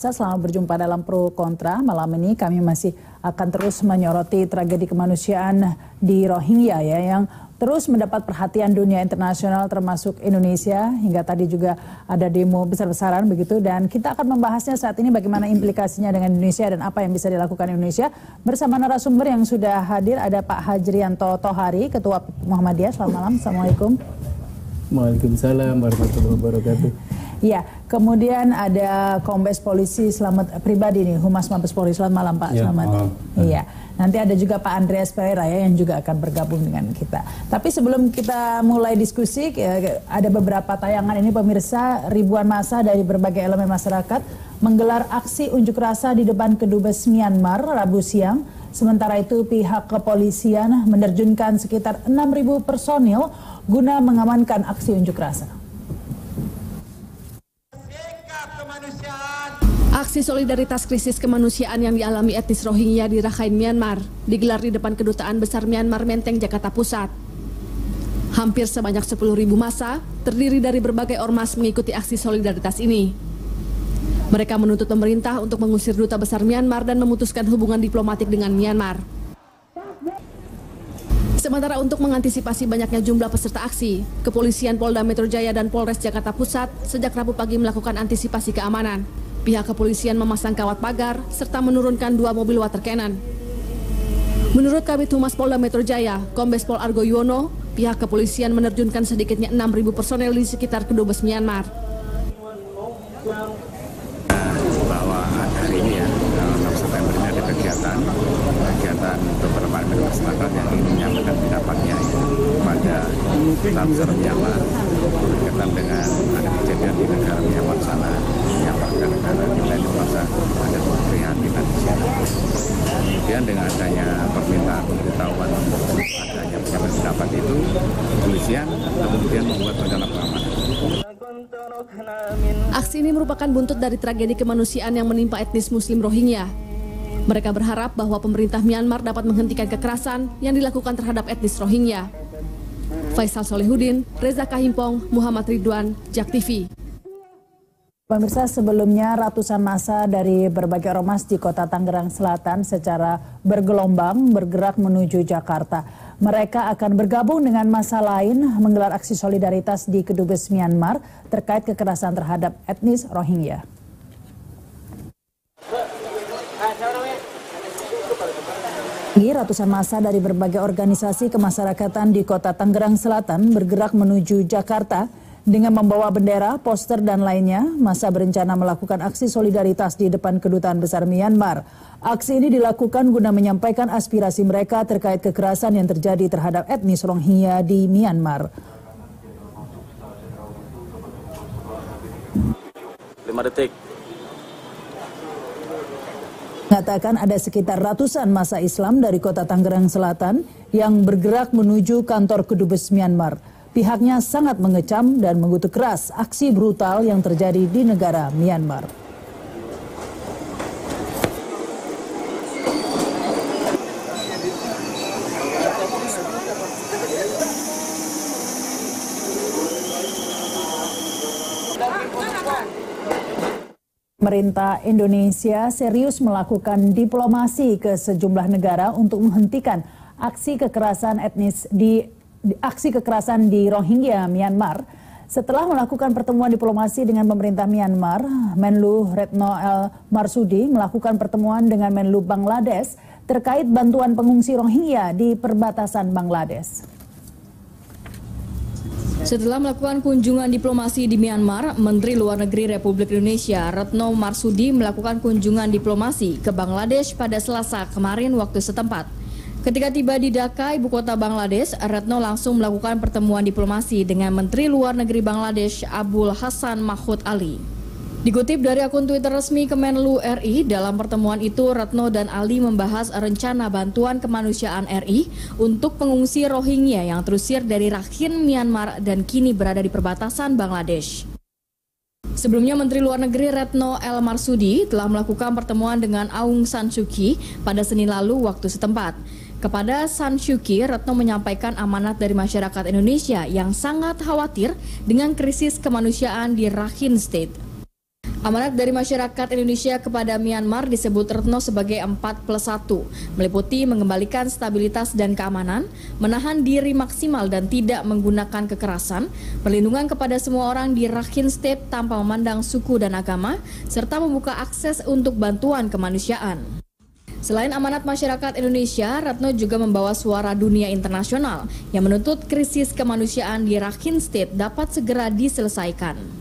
Selamat berjumpa dalam Pro Kontra. Malam ini kami masih akan terus menyoroti tragedi kemanusiaan di Rohingya ya, yang terus mendapat perhatian dunia internasional termasuk Indonesia. Hingga tadi juga ada demo besar-besaran begitu, dan kita akan membahasnya saat ini bagaimana implikasinya dengan Indonesia dan apa yang bisa dilakukan Indonesia. Bersama narasumber yang sudah hadir ada Pak Hajrianto Tohari, Ketua Muhammadiyah. Selamat malam. Assalamualaikum. Waalaikumsalam warahmatullahi wabarakatuh. Ya, kemudian ada Kombes Polisi Slamet Pribadi nih, Humas Mabes Polri. Selamat malam Pak. Ya, Selamat. Iya. Nanti ada juga Pak Andreas Pereira ya, yang juga akan bergabung dengan kita. Tapi sebelum kita mulai diskusi, ada beberapa tayangan ini pemirsa. Ribuan massa dari berbagai elemen masyarakat menggelar aksi unjuk rasa di depan Kedubes Myanmar Rabu siang. Sementara itu pihak kepolisian menerjunkan sekitar 6.000 personil guna mengamankan aksi unjuk rasa. Aksi solidaritas krisis kemanusiaan yang dialami etnis Rohingya di Rakhine, Myanmar digelar di depan Kedutaan Besar Myanmar Menteng, Jakarta Pusat. Hampir sebanyak 10.000 massa terdiri dari berbagai ormas mengikuti aksi solidaritas ini. Mereka menuntut pemerintah untuk mengusir Duta Besar Myanmar dan memutuskan hubungan diplomatik dengan Myanmar. Sementara untuk mengantisipasi banyaknya jumlah peserta aksi, Kepolisian Polda Metro Jaya dan Polres Jakarta Pusat sejak Rabu pagi melakukan antisipasi keamanan. Pihak kepolisian memasang kawat pagar serta menurunkan 2 mobil water cannon. Menurut Kabid Humas Polda Metro Jaya, Kombes Pol Argo Yuwono, pihak kepolisian menerjunkan sedikitnya 6.000 personel di sekitar Kedubes Myanmar. Bahwa hari ini ya, 6 September ini ada kegiatan beberapa elemen masyarakat yang ingin menyampaikan pendapatnya kepada Duta Myanmar berkaitan dengan ada kejadian di negara Myanmar sana, yang negara kita itu merasa ada keprihatinan di sana. Kemudian dengan adanya permintaan pemberitahuan adanya penyampaian pendapat itu, kepolisian kemudian membuat rencana pengamanan. Aksi ini merupakan buntut dari tragedi kemanusiaan yang menimpa etnis Muslim Rohingya. Mereka berharap bahwa pemerintah Myanmar dapat menghentikan kekerasan yang dilakukan terhadap etnis Rohingya. Faisal Solehudin, Reza Kahimpong, Muhammad Ridwan, JAK TV. Pemirsa, sebelumnya ratusan massa dari berbagai ormas di Kota Tangerang Selatan secara bergelombang bergerak menuju Jakarta. Mereka akan bergabung dengan massa lain menggelar aksi solidaritas di Kedubes Myanmar terkait kekerasan terhadap etnis Rohingya. Ratusan massa dari berbagai organisasi kemasyarakatan di Kota Tangerang Selatan bergerak menuju Jakarta dengan membawa bendera, poster, dan lainnya. Massa berencana melakukan aksi solidaritas di depan Kedutaan Besar Myanmar. Aksi ini dilakukan guna menyampaikan aspirasi mereka terkait kekerasan yang terjadi terhadap etnis Rohingya di Myanmar. 5 detik. Mengatakan ada sekitar ratusan massa Islam dari Kota Tangerang Selatan yang bergerak menuju kantor Kedubes Myanmar. Pihaknya sangat mengecam dan mengutuk keras aksi brutal yang terjadi di negara Myanmar. Pemerintah Indonesia serius melakukan diplomasi ke sejumlah negara untuk menghentikan aksi kekerasan di Rohingya, Myanmar. Setelah melakukan pertemuan diplomasi dengan pemerintah Myanmar, Menlu Retno El Marsudi melakukan pertemuan dengan Menlu Bangladesh terkait bantuan pengungsi Rohingya di perbatasan Bangladesh. Setelah melakukan kunjungan diplomasi di Myanmar, Menteri Luar Negeri Republik Indonesia Retno Marsudi melakukan kunjungan diplomasi ke Bangladesh pada Selasa kemarin waktu setempat. Ketika tiba di Dhaka, ibu kota Bangladesh, Retno langsung melakukan pertemuan diplomasi dengan Menteri Luar Negeri Bangladesh Abul Hasan Mahmud Ali. Dikutip dari akun Twitter resmi Kemenlu RI, dalam pertemuan itu Retno dan Ali membahas rencana bantuan kemanusiaan RI untuk pengungsi Rohingya yang terusir dari Rakhine, Myanmar dan kini berada di perbatasan Bangladesh. Sebelumnya Menteri Luar Negeri Retno L. Marsudi telah melakukan pertemuan dengan Aung San Suu Kyi pada Senin lalu waktu setempat. Kepada San Suu Kyi, Retno menyampaikan amanat dari masyarakat Indonesia yang sangat khawatir dengan krisis kemanusiaan di Rakhine State. Amanat dari masyarakat Indonesia kepada Myanmar disebut Retno sebagai 4+1, meliputi mengembalikan stabilitas dan keamanan, menahan diri maksimal dan tidak menggunakan kekerasan, perlindungan kepada semua orang di Rakhine State tanpa memandang suku dan agama, serta membuka akses untuk bantuan kemanusiaan. Selain amanat masyarakat Indonesia, Retno juga membawa suara dunia internasional yang menuntut krisis kemanusiaan di Rakhine State dapat segera diselesaikan.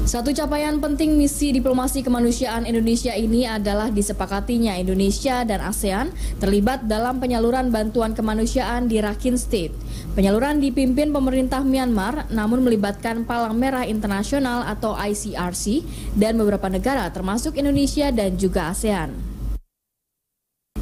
Satu capaian penting misi diplomasi kemanusiaan Indonesia ini adalah disepakatinya Indonesia dan ASEAN terlibat dalam penyaluran bantuan kemanusiaan di Rakhine State. Penyaluran dipimpin pemerintah Myanmar namun melibatkan Palang Merah Internasional atau ICRC dan beberapa negara termasuk Indonesia dan juga ASEAN.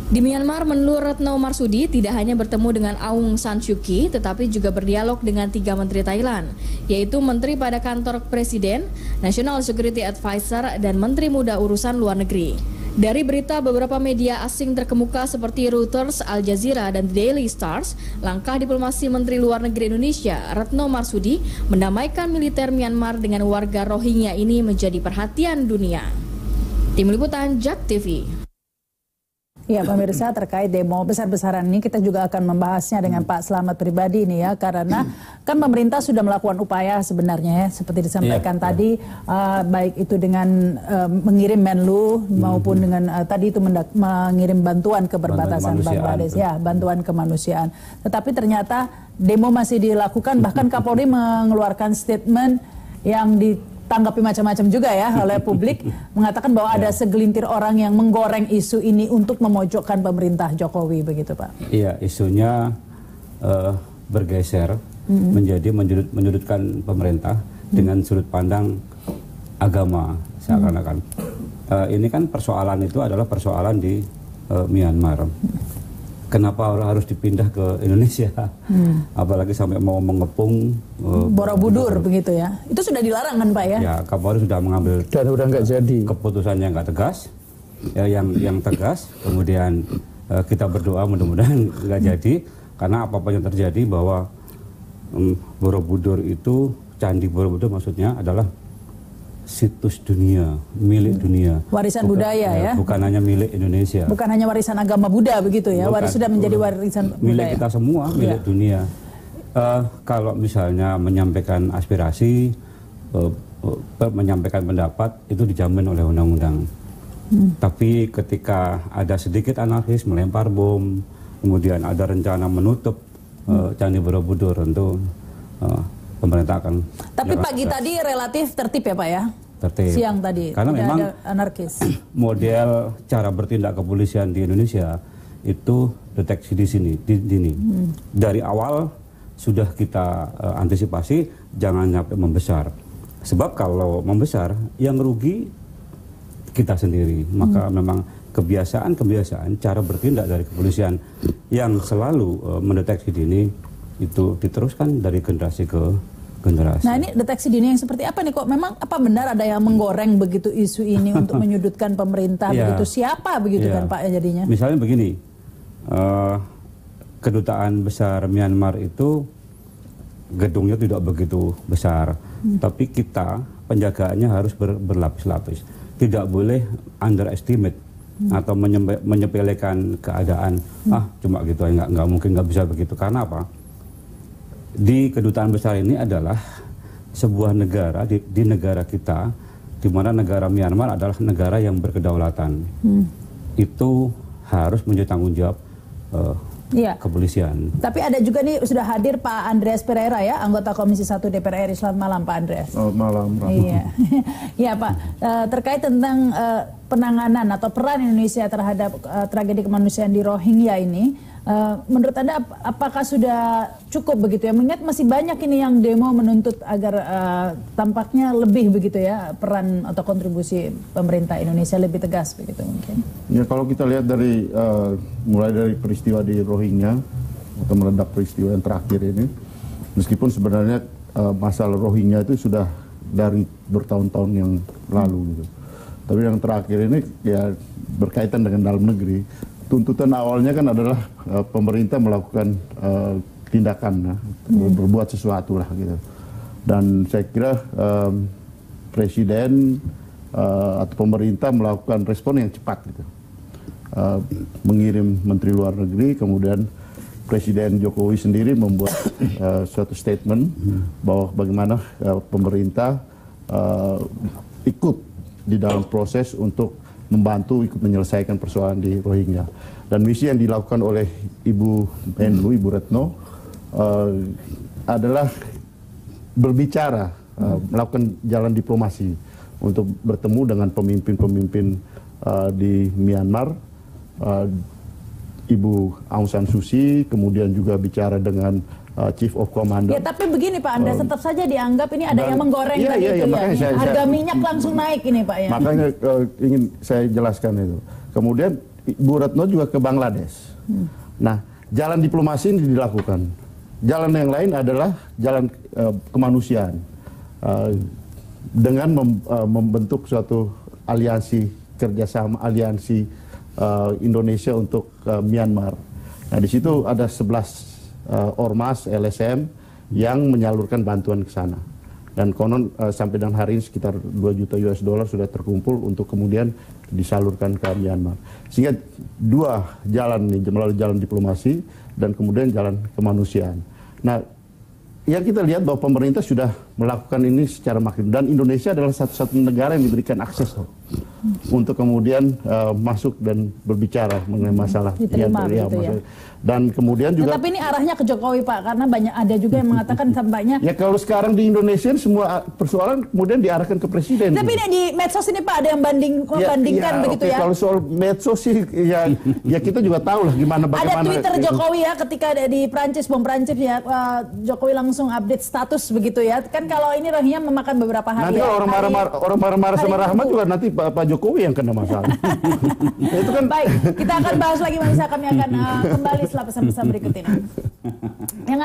Di Myanmar, Menlu Retno Marsudi tidak hanya bertemu dengan Aung San Suu Kyi, tetapi juga berdialog dengan 3 menteri Thailand, yaitu Menteri pada Kantor Presiden, National Security Advisor, dan Menteri Muda Urusan Luar Negeri. Dari berita beberapa media asing terkemuka seperti Reuters, Al Jazeera, dan The Daily Stars, langkah diplomasi Menteri Luar Negeri Indonesia, Retno Marsudi, mendamaikan militer Myanmar dengan warga Rohingya ini menjadi perhatian dunia. Tim Liputan JAK TV. Ya pemirsa, terkait demo besar-besaran ini kita juga akan membahasnya dengan Pak Slamet pribadi ini ya, karena kan pemerintah sudah melakukan upaya sebenarnya ya, seperti disampaikan tadi, baik itu dengan mengirim Menlu maupun dengan tadi itu mengirim bantuan ke perbatasan Bangladesh, ya bantuan kemanusiaan. Tetapi ternyata demo masih dilakukan, bahkan Kapolri mengeluarkan statement yang ditanggapi macam-macam juga ya oleh publik, mengatakan bahwa ada segelintir orang yang menggoreng isu ini untuk memojokkan pemerintah Jokowi, begitu Pak? Iya, isunya bergeser menjadi menyudutkan pemerintah dengan sudut pandang agama seakan-akan. Ini kan persoalan itu adalah persoalan di Myanmar. Kenapa orang harus dipindah ke Indonesia? Apalagi sampai mau mengepung Borobudur begitu ya. Itu sudah dilarang kan Pak ya? Ya, Kapolri sudah mengambil dan udah nggak jadi keputusan yang nggak tegas, ya, yang tegas. Kemudian kita berdoa mudah-mudahan nggak jadi, karena apapun yang terjadi bahwa Borobudur itu, Candi Borobudur maksudnya adalah situs dunia, milik dunia. Warisan budaya ya? Bukan hanya milik Indonesia. Bukan hanya warisan agama Buddha begitu ya? Sudah menjadi warisan milik budaya. Kita semua, milik dunia. Kalau misalnya menyampaikan aspirasi, menyampaikan pendapat, itu dijamin oleh undang-undang. Tapi ketika ada sedikit anarkis, melempar bom, kemudian ada rencana menutup Candi Borobudur, tentu pemerintah akan. Tapi pagi tadi relatif tertib ya Pak ya? Tertib. Siang tadi karena tidak memang ada anarkis. Model cara bertindak kepolisian di Indonesia itu deteksi dini. Dari awal sudah kita antisipasi jangan sampai membesar. Sebab kalau membesar yang rugi kita sendiri. Maka memang kebiasaan cara bertindak dari kepolisian yang selalu mendeteksi dini itu diteruskan dari generasi ke generasi. Nah ini deteksi dini yang seperti apa nih kok? Memang apa benar ada yang menggoreng begitu isu ini untuk menyudutkan pemerintah begitu? Siapa begitu kan Pak jadinya? Misalnya begini, kedutaan besar Myanmar itu gedungnya tidak begitu besar, tapi kita penjagaannya harus berlapis-lapis. Tidak boleh underestimate atau menyepelekan keadaan. Cuma gitu aja, nggak mungkin, nggak bisa begitu. Karena apa? Di kedutaan besar ini adalah sebuah negara di negara kita, di mana negara Myanmar adalah negara yang berkedaulatan. Itu harus menjadi tanggung jawab kepolisian. Tapi ada juga nih sudah hadir Pak Andreas Pereira ya, anggota Komisi 1 DPR RI. Selamat malam Pak Andreas. Selamat malam. Iya, ya Pak. Terkait tentang penanganan atau peran Indonesia terhadap tragedi kemanusiaan di Rohingya ini, Menurut Anda apakah sudah cukup begitu ya? Mengingat masih banyak ini yang demo menuntut agar tampaknya lebih begitu ya peran atau kontribusi pemerintah Indonesia lebih tegas begitu mungkin. Ya kalau kita lihat dari mulai dari peristiwa di Rohingya atau meledak peristiwa yang terakhir ini, meskipun sebenarnya masalah Rohingya itu sudah dari bertahun-tahun yang lalu gitu. Tapi yang terakhir ini ya berkaitan dengan dalam negeri. Tuntutan awalnya kan adalah pemerintah melakukan tindakan, berbuat sesuatu lah gitu. Dan saya kira presiden atau pemerintah melakukan respon yang cepat gitu. Mengirim Menteri Luar Negeri, kemudian Presiden Jokowi sendiri membuat suatu statement bahwa bagaimana pemerintah ikut di dalam proses untuk membantu ikut menyelesaikan persoalan di Rohingya. Dan misi yang dilakukan oleh Ibu Menlu, Ibu Retno, adalah berbicara, melakukan jalan diplomasi untuk bertemu dengan pemimpin-pemimpin di Myanmar, Ibu Aung San Suu Kyi, kemudian juga bicara dengan Chief of Commando. Ya tapi begini Pak, Anda tetap saja dianggap ini ada yang menggoreng tadi itu ya. Harga minyak langsung naik ini Pak ya. Makanya ingin saya jelaskan itu. Kemudian Bu Retno juga ke Bangladesh. Nah, jalan diplomasi ini dilakukan. Jalan yang lain adalah jalan kemanusiaan. Dengan membentuk suatu aliansi kerjasama, aliansi Indonesia untuk Myanmar. Nah, di situ ada 11 ormas LSM yang menyalurkan bantuan ke sana. Dan konon sampai dengan hari ini sekitar 2 juta US dollar sudah terkumpul untuk kemudian disalurkan ke Myanmar. Sehingga dua jalan nih, melalui jalan diplomasi dan kemudian jalan kemanusiaan. Nah, yang kita lihat bahwa pemerintah sudah melakukan ini secara maksimal, dan Indonesia adalah satu-satunya negara yang diberikan akses untuk kemudian masuk dan berbicara mengenai masalah diterima begitu ya. Dan kemudian juga. Tapi ini arahnya ke Jokowi Pak, karena banyak ada juga yang mengatakan tampaknya. Ya kalau sekarang di Indonesia semua persoalan kemudian diarahkan ke presiden. Tapi ini di medsos ini Pak ada yang membandingkan begitu ya. Kalau soal medsos sih ya kita juga tahu lah bagaimana. Ada Twitter Jokowi ya ketika ada di Prancis, bom Prancis ya, Jokowi langsung update status begitu ya. Kan kalau ini Rohingya memakan beberapa hari. Nanti ya, orang marah-marah sama Rahmat juga nanti Pak Jokowi yang kena masalah. Itu kan. Baik, kita akan bahas lagi Manisa, kami akan kembali setelah pesan-pesan berikut ini. Yang